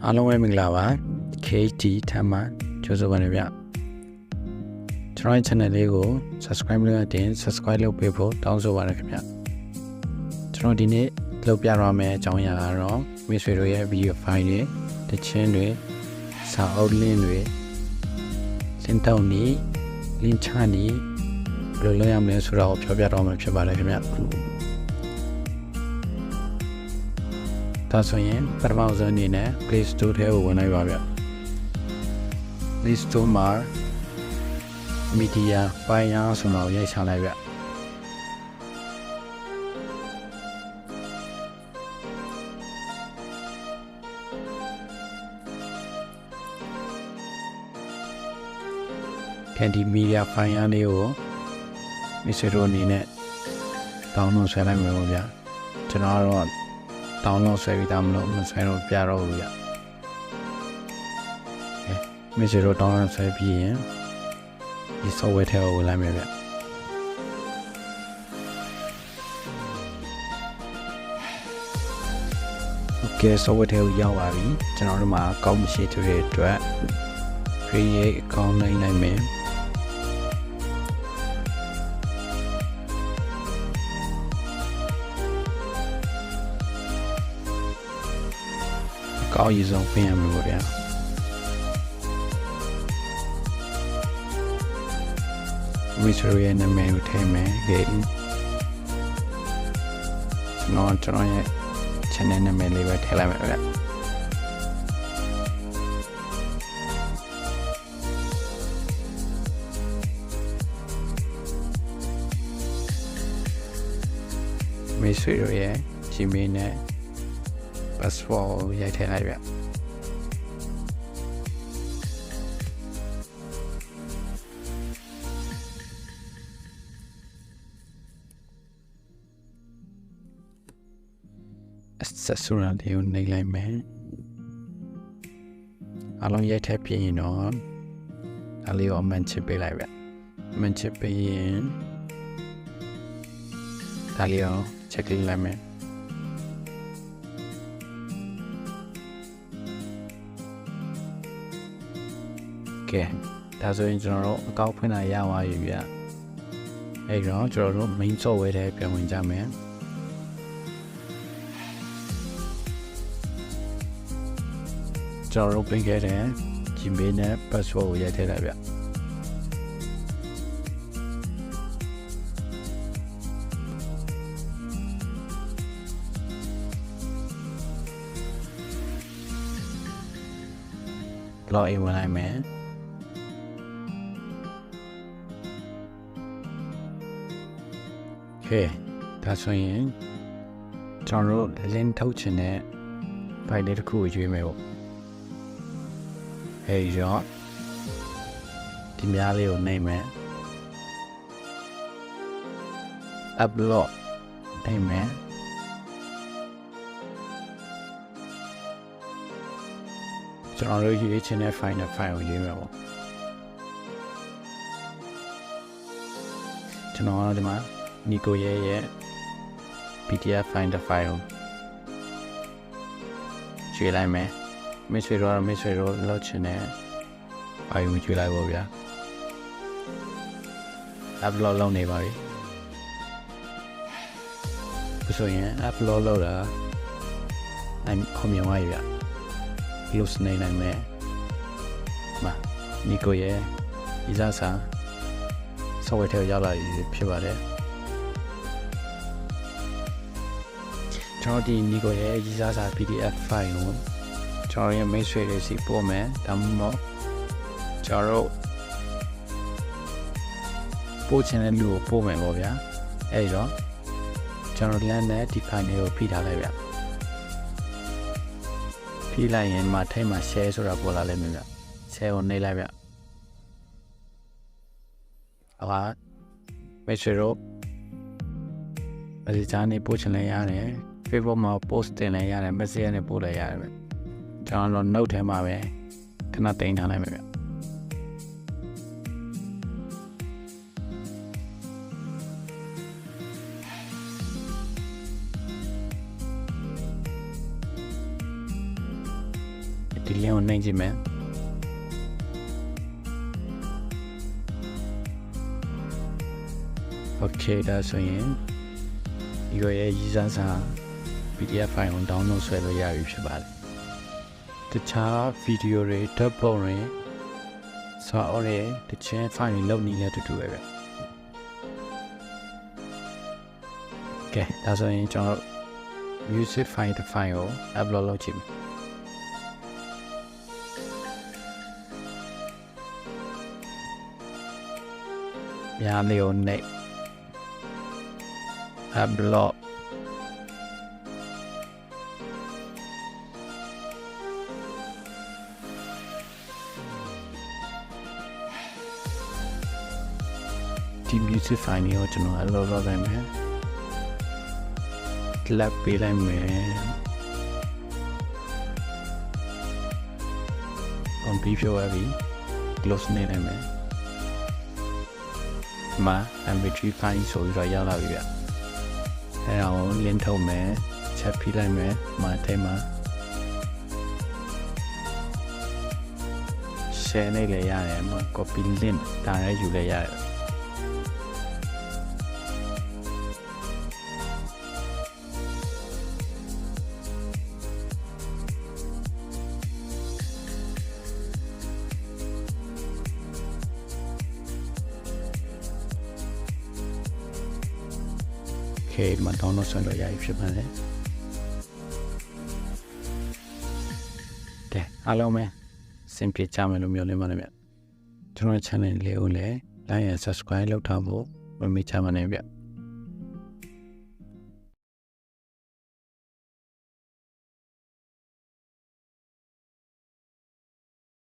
အားလုံးပဲမင်္ဂလာပါ KT ထမ်းမှကြိုးစားပါနေဗျကျွန်တော်ရဲ့ channel လေးကို subscribe လုပ်တဲ့ subscribe လုပ်ပေးဖို့တောင်းဆိုပါရခင်ဗျကျွန်တော်ဒီနေ့လုပ်ပြရမယ့်အကြောင်းအရာကတော့မိတ်ဆွေတို့ရဲ့ video file တွေတခြင်းတွေစာအုပ် link တွေ link တောင်းနေ link ချနေဘယ်လိုလုပ်ရမလဲဆိုတာကိုပြောပြတော့မှာဖြစ်ပါတယ်ခင်ဗျဒါဆိုရင်ပထမဆုံးအနေနဲ့ Play Store ထဲကိုဝင်လိုက်ပါဗျ Play Store မှာ Media Fire ဆိုတော့ရိုက်ချလိုက်ဗျCandy Media Fire လေးကိုမိတ်ဆွေတို့အနေနဲ့ download ဆွဲလိုက်မယ်ဗျကျွန်တော်ကတော့download ဆွဲပြီးသားမလို့မဆွဲတော့ပြတော့ဘူးဗျမိတ်ဆွေတို့ download ဆွဲပြီးရင်ဒီ software ထဲကိုဝင်လိုက်မယ်ဗျOkay software ထဲကိုရောက်ပါပြီကျွန်တော်တို့မှာ account မရှိတဲ့အတွက် create account နိုင်မယ်ကောင်းရည်ဆုံးပြင်ရမှာပေါ့ဗျာဝီဆိုရဲ့နာမည်ကိုထည့်မယ်ဂိမ်းကျွန်တော်ရဲ့ channel နာမည်လေးပဲထည့်လိုက်မယ်ဗျာဝီဆိုရဲ့ Gmail နဲ့password ရိုက်ထည့်လိုက်ဗျaccessory လေးကိုနှိပ်လိုက်မယ်အလုံးရိုက်ထည့်ပြရင်တော့ဒါလေးကို man ချစ်ပေးလိုက်ဗျ man ချစ်ပေးရင်ဒါလေးကို check လိုက်မယ်ကဲဒါဆိုရင်ကျွန်တော်တို့အကောင့်ဖွင့်တာရသွားပြီဗျအဲ့တော့ကျွန်တော်တို့ main software ထဲပြန်ဝင်ကြမယ်ကျွန်တော်တို့ပြင်ခဲ့တဲ့ Gmail နဲ့ password ကိုရိုက်ထည့်လိုက်ဗျlogin ဝင်လိုက်မယ်Okay ဒါဆိုရင်ကျွန်တော်တို့ link ထုတ်ချင်တဲ့ file လေးတစ်ခုကိုရွေးမယ်ပေါ့အဲဒီတော့ဒီများလေးကိုနှိပ်မယ် upload နှိပ်မယ်ကျွန်တော်တို့ရွေးချင်တဲ့ file နဲ့ file ကိုရွေးမယ်ပေါ့ကျွန်တော်တို့ဒီမှာNico ရဲ့ PDF file ရွေးလိုက်မယ်မိတ်ဆွေတို့လောက်ချင်တဲ့ file ကိုရွေးလိုက်ပါဗျာ upload လုပ်နေပါပြီဆိုရင် upload လုပ်တာခုံမြင်သွားပြီဗျ close နေနိုင်မယ်မှာ Nico ရဲ့ဒီစားစာ software ထဲရောက်လာပြီဖြစ်ပါတယ်ကျွန်တော်ဒီ Nico ရဲ့ရေးစားစာ PDF file ကိုကျွန်တော်ရဲ့မိတ်ဆွေတွေစီပို့မယ်ဒါမှမဟုတ်ကျွန်တော်တို့ပို့ချင်တဲ့လူကိုပို့မယ်ပေါ့ဗျာအဲဒီတော့ကျွန်တော်လမ်းနဲ့ဒီ file ကိုဖိထားလိုက်ဗျဖိလိုက်ရင်မှထိတ်မှ share ဆိုတာပေါ်လာလိမ့်မယ်ဗျ share ကိုနှိပ်လိုက်ဗျဟာမိတ်ဆွေတို့အဲဒီချာနေပို့ချင်လဲရတယ် Facebook မှာ post တင်လဲရတယ် message နဲ့ပို့လဲရတယ်ဗျကျွန်တော် note ထဲမှာပဲခဏတင်ထားလိုက်မယ်ဗျ ဒီ link ကိုနှိပ်ကြည့်မယ် Okay ဒါဆိုရင်ဒီရဲ့ရည်စမ်းစာ PDF file ကို download ဆွဲလို့ရပြီဖြစ်ပါတယ်တခြားဗီဒီယိုတွေဓာတ်ပုံတွေစာအုပ်တွေတခြား file တွေလုပ်နေတဲ့တူတူပဲဗျကဲဒါဆိုရင်ကျွန်တော် music file တစ် file ကို upload လုပ်ကြည့်မယ်များလေးကိုနှိပ် uploadဒီ music file ကိုကျွန်တော် upload လုပ်လိုက်မယ် clap ပေးလိုက်မယ် computer ပဲ close နေလိုက်မယ်မှာ mp3 file ဆိုပြီးတော့ရောက်လာပြီဗျအဲဒါကို link ထုတ်မယ်ချက်ဖိလိုက်မယ်မှာထဲမှာ share နေလည်းရတယ်မှာ copy link ဒါလည်းယူလည်းရတယ်ဒီမှာ download ဆွဲလို့ရပြီဖြစ်ပါတယ်ကဲအားလုံးပဲစင်ပြေကြမယ်လို့မျှော်လင့်ပါတယ်ဗျကျွန်တော် channel လေးကိုလည်း like and subscribe လုပ်ထားဖို့မမေ့ချပါနဲ့ဗျ